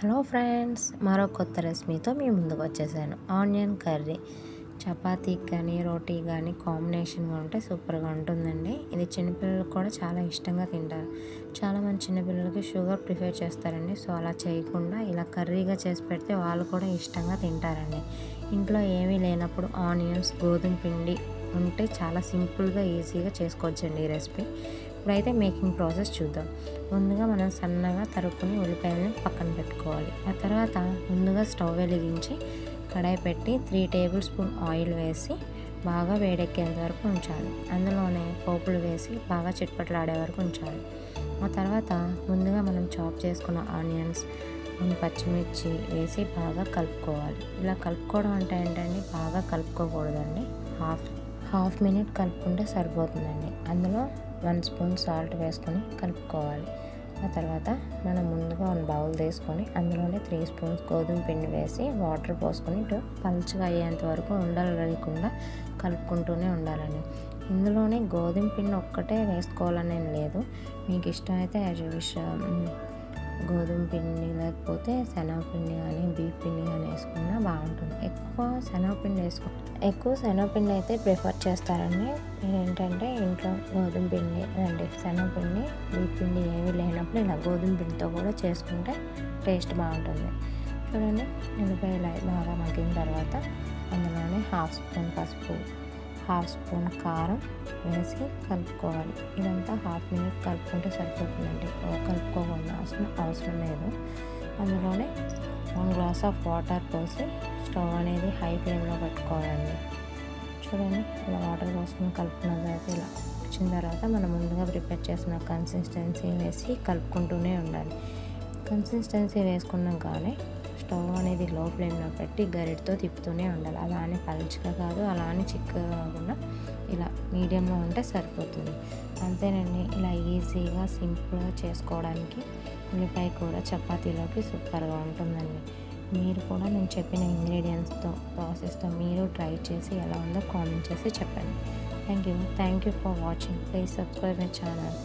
Hello friends, మరో కొత్త రెసిపీతో మీ ముందుకు వచ్చేసాను. ఆనియన్ కర్రీ చపాతీకి కానీ రోటీ కానీ కాంబినేషన్గా ఉంటే సూపర్గా ఉంటుందండి. ఇది చిన్నపిల్లలు కూడా చాలా ఇష్టంగా తింటారు. చాలామంది చిన్నపిల్లలకి షుగర్ ప్రిఫర్ చేస్తారండి. సో అలా చేయకుండా ఇలా కర్రీగా చేసి పెడితే వాళ్ళు కూడా ఇష్టంగా తింటారండి. ఇంట్లో ఏమీ లేనప్పుడు ఆనియన్స్, గోధుమ పిండి ఉంటే చాలా సింపుల్గా ఈజీగా చేసుకోవచ్చండి ఈ రెసిపీ. ఇప్పుడైతే మేకింగ్ ప్రాసెస్ చూద్దాం. ముందుగా మనం సన్నగా తరుక్కుని ఉల్లిపాయలను పక్కన పెట్టుకోవాలి. ఆ తర్వాత ముందుగా స్టవ్ వెలిగించి కడాయి పెట్టి 3 టేబుల్ స్పూన్ ఆయిల్ వేసి బాగా వేడెక్కేంత వరకు ఉంచాలి. అందులోనే పోపులు వేసి బాగా చిట్పట్లాడే వరకు ఉంచాలి. ఆ తర్వాత ముందుగా మనం చాప్ చేసుకున్న ఆనియన్స్, పచ్చిమిర్చి వేసి బాగా కలుపుకోవాలి. ఇలా కలుపుకోవడం అంటే ఏంటండి, బాగా కలుపుకోకూడదండి. హాఫ్ మినిట్ కలుపుకుంటే సరిపోతుందండి. అందులో 1 స్పూన్ సాల్ట్ వేసుకొని కలుపుకోవాలి. ఆ తర్వాత మనం ముందుగా 1 బౌల్ తీసుకొని అందులోనే 3 స్పూన్స్ గోధుమ పిండి వేసి వాటర్ పోసుకొని పలుచగా అయ్యేంత వరకు ఉండలు లేకుండా కలుపుకుంటూనే ఉండాలండి. ఇందులోనే గోధుమ పిండి ఒక్కటే వేసుకోవాలని లేదు. మీకు ఇష్టమైతే గోధుమ పిండి లేకపోతే శనగపిండి కానీ బీఫ్ పిండి కానీ వేసుకున్నా బాగుంటుంది. ఎక్కువ శనగపిండి అయితే ప్రిఫర్ చేస్తారండి. నేను ఏంటంటే ఇంట్లో గోధుమ పిండి శనగపిండి బీఫ్ పిండి ఏమీ లేనప్పుడు ఇలా గోధుమ పిండితో కూడా చేసుకుంటే టేస్ట్ బాగుంటుంది. చూడండి, ఉల్లిపాయలు బాగా మగ్గిన తర్వాత అందులోనే 1/2 స్పూన్ పసుపు, 1/2 స్పూన్ కారం వేసి కలుపుకోవాలి. ఇదంతా హాఫ్ మినిట్ కలుపుకుంటే సరిపోతుందండి. కలుపుకోకుండా అవసరం లేదు. అందులోనే 1 గ్లాస్ ఆఫ్ వాటర్ పోసి స్టవ్ అనేది హై ఫ్లేమ్లో పెట్టుకోవాలండి. చూడండి, ఇలా వాటర్ పోసుకొని కలుపుకున్న తర్వాత ఇలా వచ్చిన తర్వాత మనం ముందుగా ప్రిపేర్ చేసిన కన్సిస్టెన్సీ వేసి కలుపుకుంటూనే ఉండాలి. కన్సిస్టెన్సీ వేసుకున్నాకనే స్టవ్ అనేది లో ఫ్లేమ్లో పెట్టి గరిటతో తిప్పుతూనే ఉండాలి. అలా అని పలుచగా కాదు, అలా అని చిక్కగా కాకుండా ఇలా మీడియంలో ఉంటే సరిపోతుంది. అంతేనండి. ఇలా ఈజీగా సింపుల్గా చేసుకోవడానికి ఉల్లిపాయ కూర చపాతీలోకి సూపర్గా ఉంటుందండి. మీరు కూడా నేను చెప్పిన ఇంగ్రీడియంట్స్తో ప్రాసెస్తో మీరు ట్రై చేసి ఎలా ఉందో కామెంట్ చేసి చెప్పండి. Thank you for watching. Please subscribe my channel.